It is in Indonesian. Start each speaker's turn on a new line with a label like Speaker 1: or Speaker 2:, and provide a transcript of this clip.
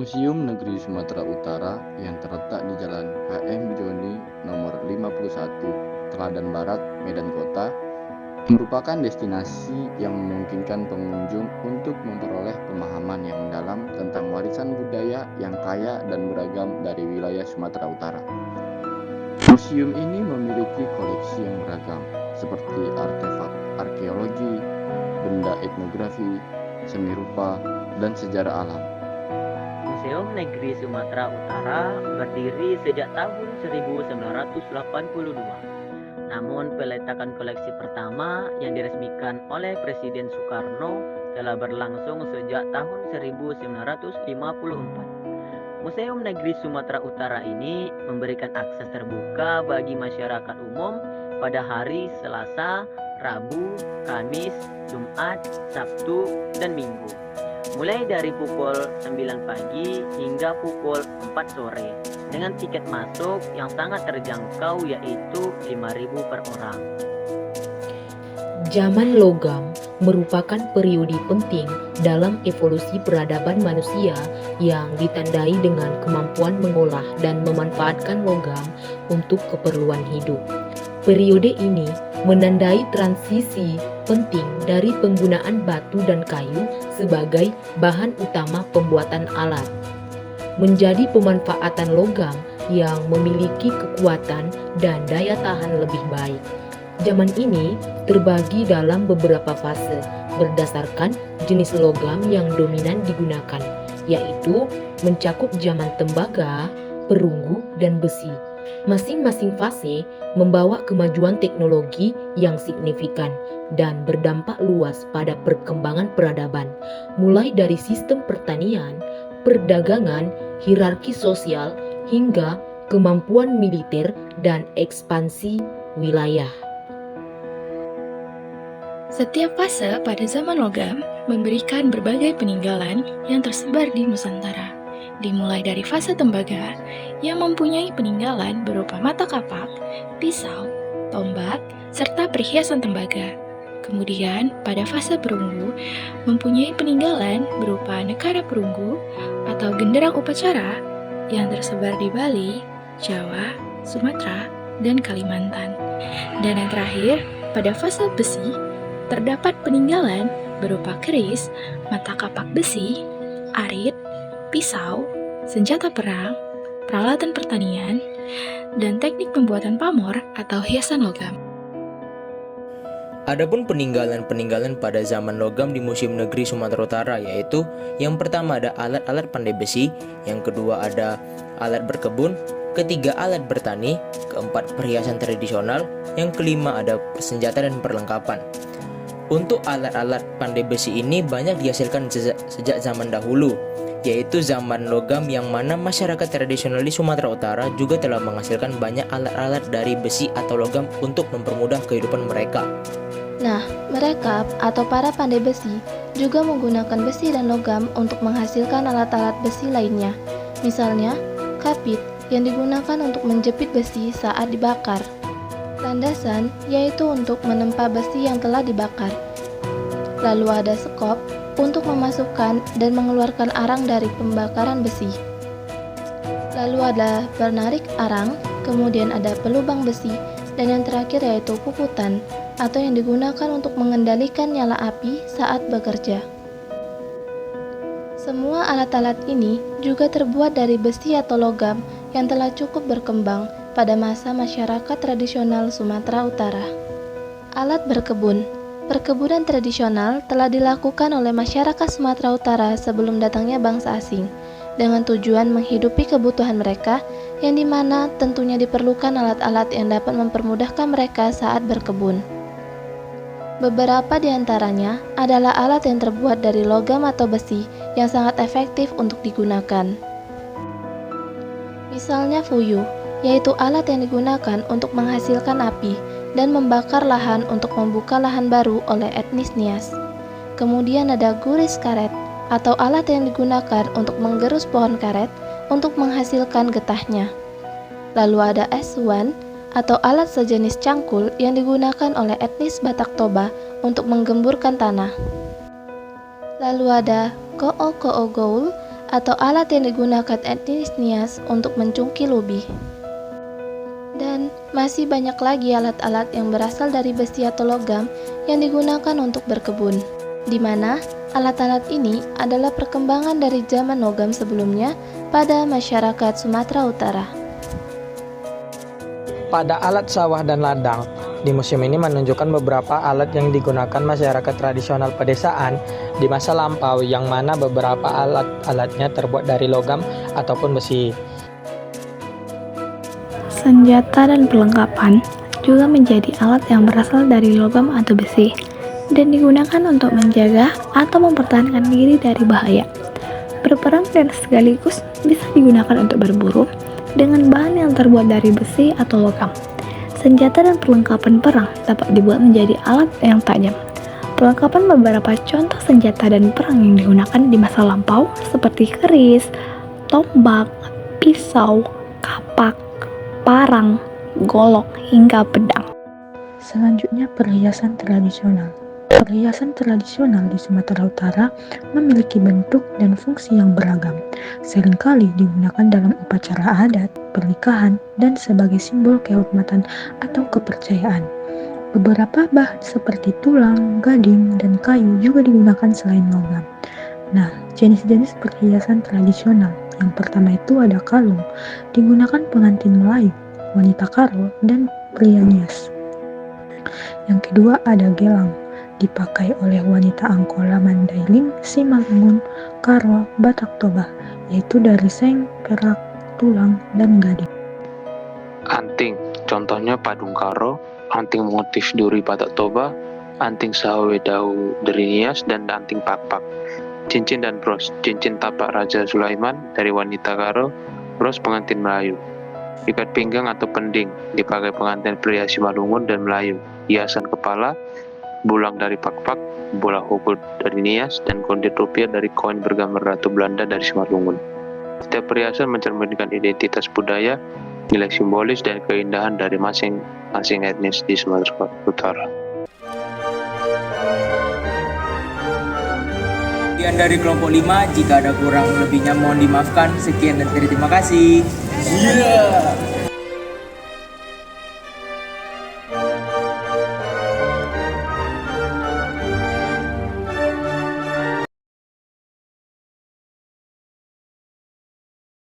Speaker 1: Museum Negeri Sumatera Utara yang terletak di Jalan HM Joni nomor 51, Teladan Barat, Medan Kota, merupakan destinasi yang memungkinkan pengunjung untuk memperoleh pemahaman yang mendalam tentang warisan budaya yang kaya dan beragam dari wilayah Sumatera Utara. Museum ini memiliki koleksi yang beragam, seperti artefak arkeologi, benda etnografi, seni rupa, dan sejarah alam.
Speaker 2: Museum Negeri Sumatera Utara berdiri sejak tahun 1982. Namun peletakan koleksi pertama yang diresmikan oleh Presiden Soekarno telah berlangsung sejak tahun 1954. Museum Negeri Sumatera Utara ini memberikan akses terbuka bagi masyarakat umum pada hari Selasa, Rabu, Kamis, Jumat, Sabtu, dan Minggu, mulai dari pukul 9 pagi hingga pukul 4 sore dengan tiket masuk yang sangat terjangkau yaitu 5.000 per orang.
Speaker 3: Zaman logam merupakan periode penting dalam evolusi peradaban manusia yang ditandai dengan kemampuan mengolah dan memanfaatkan logam untuk keperluan hidup. Periode ini menandai transisi penting dari penggunaan batu dan kayu sebagai bahan utama pembuatan alat, menjadi pemanfaatan logam yang memiliki kekuatan dan daya tahan lebih baik. Zaman ini terbagi dalam beberapa fase berdasarkan jenis logam yang dominan digunakan, yaitu mencakup zaman tembaga, perunggu, dan besi. Masing-masing fase membawa kemajuan teknologi yang signifikan dan berdampak luas pada perkembangan peradaban, mulai dari sistem pertanian, perdagangan, hierarki sosial, hingga kemampuan militer dan ekspansi wilayah.
Speaker 4: Setiap fase pada zaman logam memberikan berbagai peninggalan yang tersebar di Nusantara. Dimulai dari fase tembaga yang mempunyai peninggalan berupa mata kapak, pisau, tombak, serta perhiasan tembaga. Kemudian pada fase perunggu mempunyai peninggalan berupa nekara perunggu atau genderang upacara yang tersebar di Bali, Jawa, Sumatera, dan Kalimantan. Dan yang terakhir, pada fase besi terdapat peninggalan berupa keris, mata kapak besi, arit, pisau, senjata perang, peralatan pertanian, dan teknik pembuatan pamor atau hiasan logam.
Speaker 5: Adapun peninggalan-peninggalan pada zaman logam di Museum Negeri Sumatera Utara yaitu yang pertama ada alat-alat pandai besi, yang kedua ada alat berkebun, ketiga alat bertani, keempat perhiasan tradisional, yang kelima ada senjata dan perlengkapan. Untuk alat-alat pandai besi ini banyak dihasilkan sejak zaman dahulu, yaitu zaman logam, yang mana masyarakat tradisional di Sumatera Utara juga telah menghasilkan banyak alat-alat dari besi atau logam untuk mempermudah kehidupan mereka.
Speaker 6: Nah, mereka atau para pandai besi juga menggunakan besi dan logam untuk menghasilkan alat-alat besi lainnya. Misalnya, kapit yang digunakan untuk menjepit besi saat dibakar. Landasan yaitu untuk menempa besi yang telah dibakar. Lalu ada sekop untuk memasukkan dan mengeluarkan arang dari pembakaran besi. Lalu ada penarik arang, kemudian ada pelubang besi, dan yang terakhir yaitu puputan atau yang digunakan untuk mengendalikan nyala api saat bekerja. Semua alat-alat ini juga terbuat dari besi atau logam yang telah cukup berkembang pada masa masyarakat tradisional Sumatera Utara. Alat berkebun. Perkebunan tradisional telah dilakukan oleh masyarakat Sumatera Utara sebelum datangnya bangsa asing, dengan tujuan menghidupi kebutuhan mereka, yang dimana tentunya diperlukan alat-alat yang dapat mempermudahkan mereka saat berkebun. Beberapa di antaranya adalah alat yang terbuat dari logam atau besi yang sangat efektif untuk digunakan. Misalnya fuyu, yaitu alat yang digunakan untuk menghasilkan api dan membakar lahan untuk membuka lahan baru oleh etnis Nias. Kemudian ada guris karet, atau alat yang digunakan untuk menggerus pohon karet untuk menghasilkan getahnya. Lalu ada eswan, atau alat sejenis cangkul yang digunakan oleh etnis Batak Toba untuk menggemburkan tanah. Lalu ada ko'o-ko'o goul, atau alat yang digunakan etnis Nias untuk mencungkil ubi. Dan masih banyak lagi alat-alat yang berasal dari besi atau logam yang digunakan untuk berkebun, di mana alat-alat ini adalah perkembangan dari zaman logam sebelumnya pada masyarakat Sumatera Utara.
Speaker 7: Pada alat sawah dan ladang, di museum ini menunjukkan beberapa alat yang digunakan masyarakat tradisional pedesaan di masa lampau, yang mana beberapa alat-alatnya terbuat dari logam ataupun besi.
Speaker 8: Senjata dan perlengkapan juga menjadi alat yang berasal dari logam atau besi dan digunakan untuk menjaga atau mempertahankan diri dari bahaya. Berperang dan sekaligus bisa digunakan untuk berburu dengan bahan yang terbuat dari besi atau logam. Senjata dan perlengkapan perang dapat dibuat menjadi alat yang tajam. Perlengkapan beberapa contoh senjata dan perang yang digunakan di masa lampau seperti keris, tombak, pisau, kapak, parang, golok, hingga pedang.
Speaker 9: Selanjutnya, perhiasan tradisional. Perhiasan tradisional di Sumatera Utara memiliki bentuk dan fungsi yang beragam. Seringkali digunakan dalam upacara adat, pernikahan, dan sebagai simbol kehormatan atau kepercayaan. Beberapa bahan seperti tulang, gading, dan kayu juga digunakan selain logam. Nah, jenis-jenis perhiasan tradisional. Yang pertama itu ada kalung, digunakan pengantin Melayu, wanita Karo, dan pria Nias. Yang kedua ada gelang, dipakai oleh wanita Angkola Mandailing, Simalungun, Karo, Batak Toba, yaitu dari seng, perak, tulang, dan gading.
Speaker 10: Anting, contohnya padung Karo, anting motif duri Batak Toba, anting sawe dau dari Nias, dan anting pakpak. Cincin dan bros, cincin tapak Raja Sulaiman dari wanita Karo, bros pengantin Melayu. Ikat pinggang atau pending, dipakai pengantin pria Simalungun dan Melayu. Hiasan kepala, bulang dari pakpak, bola hukul dari Nias, dan kondir rupiah dari koin bergambar Ratu Belanda dari Simalungun. Setiap perhiasan mencerminkan identitas budaya, nilai simbolis, dan keindahan dari masing-masing etnis di Sumatera Utara.
Speaker 5: Sekian dari kelompok 5, jika ada kurang lebihnya mohon dimaafkan. Sekian dan terima kasih.